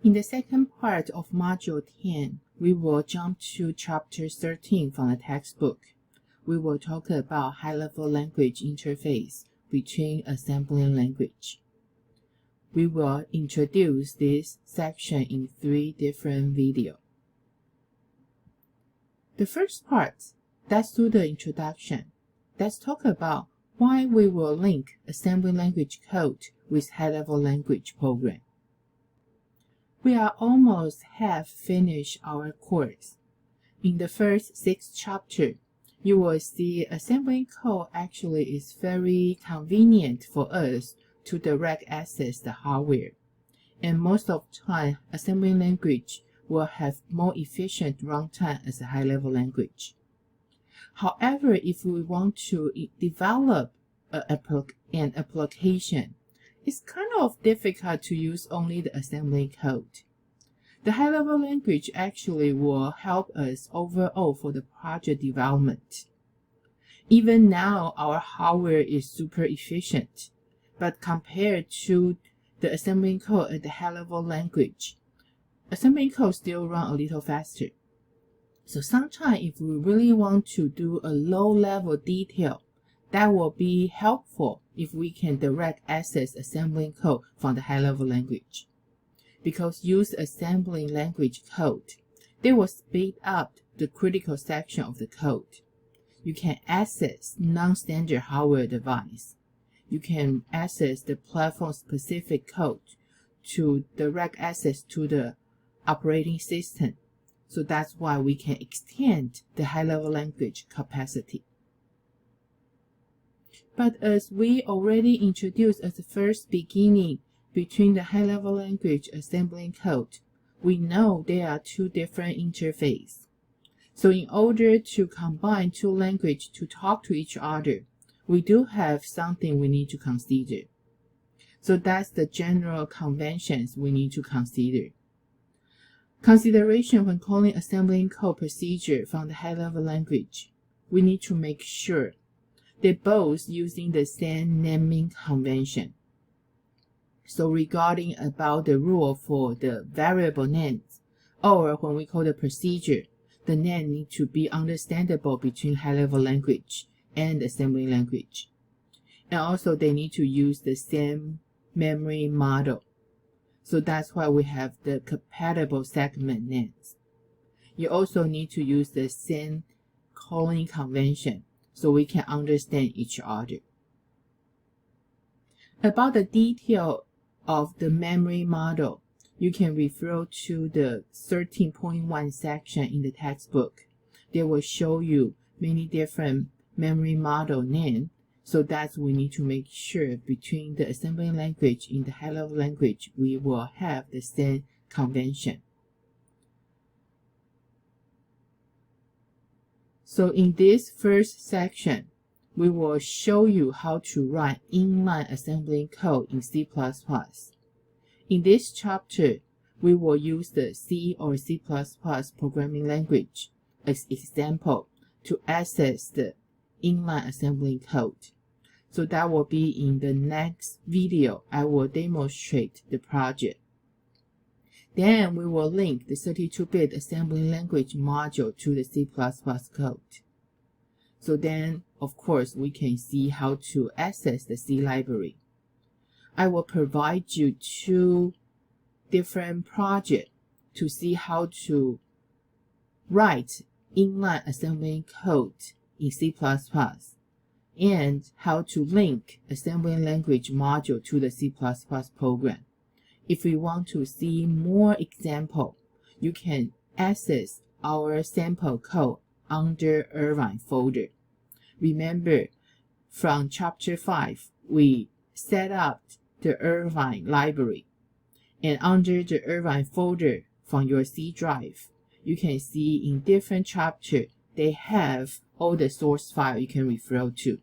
In the second part of Module 10, we will jump to Chapter 13 from the textbook. We will talk about high-level language interface between assembly language. We will introduce this section in 3 different videos. The first part, let's do the introduction. Let's talk about why we will link assembly language code with high-level language program. We are almost half finished our course. In the first 6 chapters, you will see assembly code actually is very convenient for us to direct access the hardware. And most of the time, assembly language will have more efficient runtime as a high-level language. However, if we want to develop an application, it's kind of difficult to use only the assembly code. The high-level language actually will help us overall for the project development. Even now, our hardware is super efficient, but compared to the assembly code at the high-level language, assembly code still runs a little faster. So sometimes if we really want to do a low-level detail, that will be helpful if we can direct access assembly code from the high-level language. Because use assembly language code, they will speed up the critical section of the code. You can access non-standard hardware device. You can access the platform-specific code to direct access to the operating system. So that's why we can extend the high-level language capacity. But as we already introduced at the first beginning between the high-level language assembly code, we know there are 2 different interfaces. So in order to combine 2 languages to talk to each other, we do have something we need to consider. So that's the general conventions we need to consider. Consideration when calling assembly code procedure from the high-level language, we need to make sure they're both using the same naming convention. So regarding about the rule for the variable names, or when we call the procedure, the name need to be understandable between high-level language and assembly language. And also they need to use the same memory model. So that's why we have the compatible segment names. You also need to use the same calling convention so we can understand each other. About the detail of the memory model, you can refer to the 13.1 section in the textbook. They will show you many different memory model names. So that's we need to make sure between the assembly language and the high-level language, we will have the same convention. So in this first section, we will show you how to write inline assembly code in C++. In this chapter, we will use the C or C++ programming language as example to access the inline assembly code. So that will be in the next video. I will demonstrate the project. Then we will link the 32-bit assembly language module to the C++ code. So then, of course, we can see how to access the C library. I will provide you 2 different projects to see how to write inline assembly code in C++ and how to link assembly language module to the C++ program. If you want to see more example, you can access our sample code under Irvine folder. Remember, from chapter 5, we set up the Irvine library. And under the Irvine folder from your C drive, you can see in different chapters, they have all the source file you can refer to.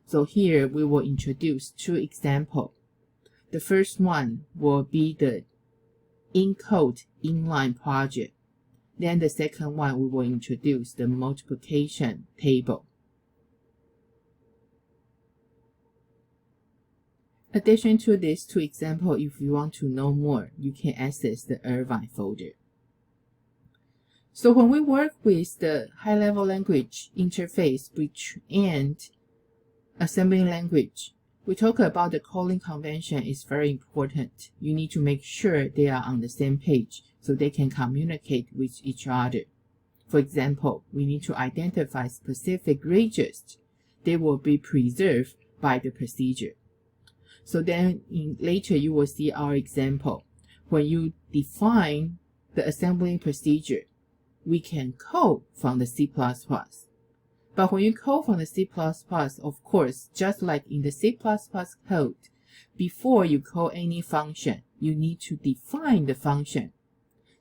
So here we will introduce 2 examples. The first one will be the encode inline project. Then the second one we will introduce the multiplication table. Addition to these two examples, if you want to know more, you can access the Irvine folder. So when we work with the high-level language interface and assembly language, we talk about the calling convention is very important. You need to make sure they are on the same page so they can communicate with each other. For example, we need to identify specific regions. They will be preserved by the procedure. So then later you will see our example. When you define the assembly procedure, we can code from the C++. But when you code from the C++, of course, just like in the C++ code, before you call any function, you need to define the function.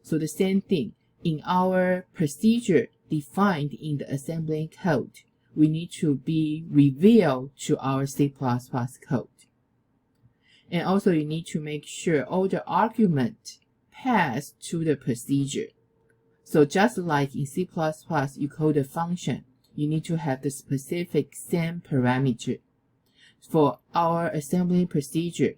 So the same thing, in our procedure defined in the assembly code, we need to be revealed to our C++ code. And also you need to make sure all the arguments pass to the procedure. So just like in C++ you code a function, you need to have the specific same parameter. For our assembly procedure,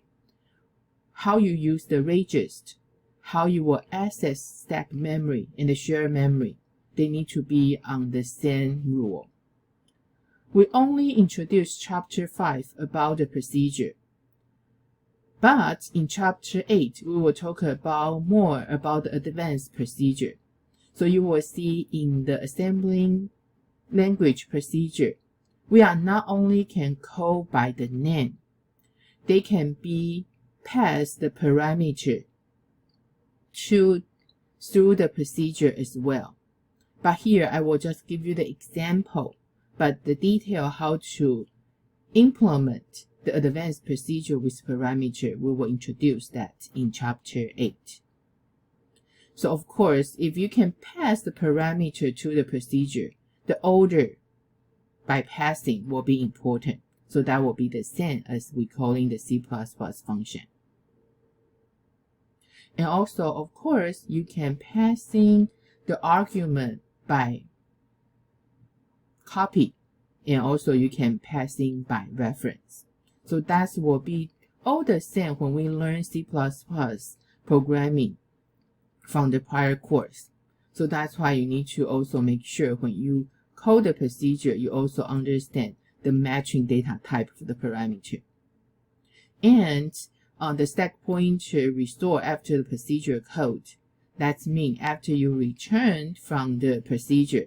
how you use the registers, how you will access stack memory and the shared memory, they need to be on the same rule. We only introduced chapter 5 about the procedure. But in chapter 8, we will talk more about the advanced procedure. So you will see in the assembling language procedure, we are not only can code by the name, they can be passed the parameter through the procedure as well. But here I will just give you the example, but the detail how to implement the advanced procedure with parameter, we will introduce that in chapter 8. So of course, if you can pass the parameter to the procedure, the order by passing will be important. So that will be the same as we calling the C++ function. And also, of course, you can passing the argument by copy, and also you can passing by reference. So that will be all the same when we learn C++ programming from the prior course. So that's why you need to also make sure when you code the procedure, you also understand the matching data type of the parameter. And the stack pointer restore after the procedure code. That means after you return from the procedure,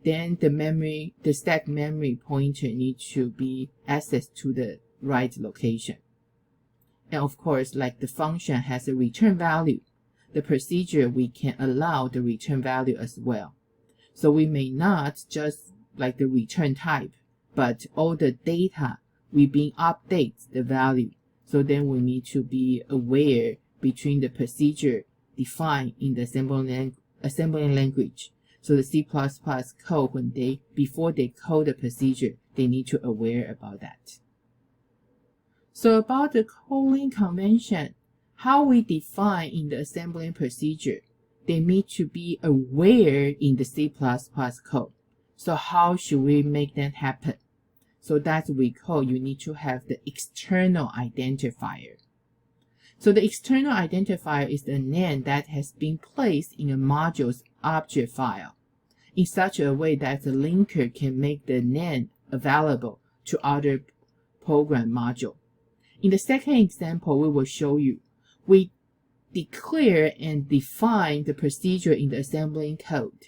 then the stack memory pointer needs to be accessed to the right location. And of course, like the function has a return value, the procedure we can allow the return value as well. So we may not just like the return type, but all the data we being update the value. So then we need to be aware between the procedure defined in the assembly language. So the C++ code, before they code the procedure, they need to aware about that. So about the calling convention, how we define in the assembly procedure, they need to be aware in the C++ code. So how should we make that happen? So that's what we call, you need to have the external identifier. So the external identifier is the name that has been placed in a module's object file in such a way that the linker can make the name available to other program module. In the second example, we will show you, we declare and define the procedure in the assembly code.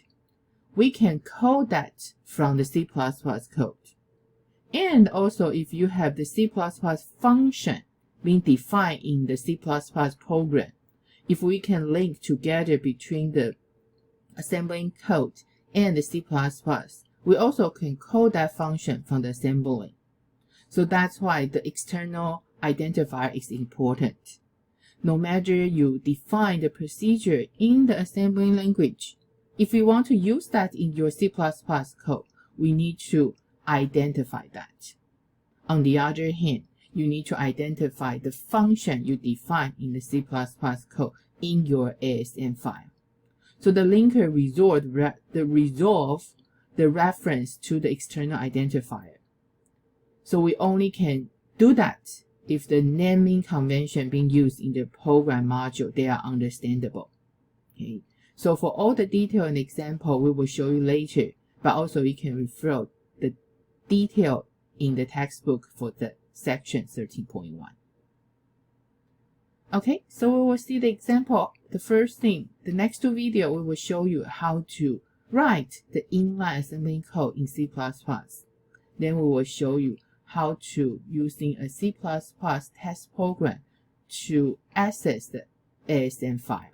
We can code that from the C++ code. And also, if you have the C++ function being defined in the C++ program, if we can link together between the assembly code and the C++, we also can call that function from the assembly. So that's why the external identifier is important. No matter you define the procedure in the assembly language, if you want to use that in your C++ code, we need to identify that. On the other hand, you need to identify the function you define in the C++ code in your ASM file. So the linker resolve the reference to the external identifier. So we only can do that if the naming convention being used in the program module, they are understandable. Okay. So for all the detail and example, we will show you later, but also you can refer the detail in the textbook for the section 13.1. Okay, so we will see the example. The first thing, the next two videos, we will show you how to write the inline assembly code in C++. Then we will show you how to using a C++ test program to access the ASM file.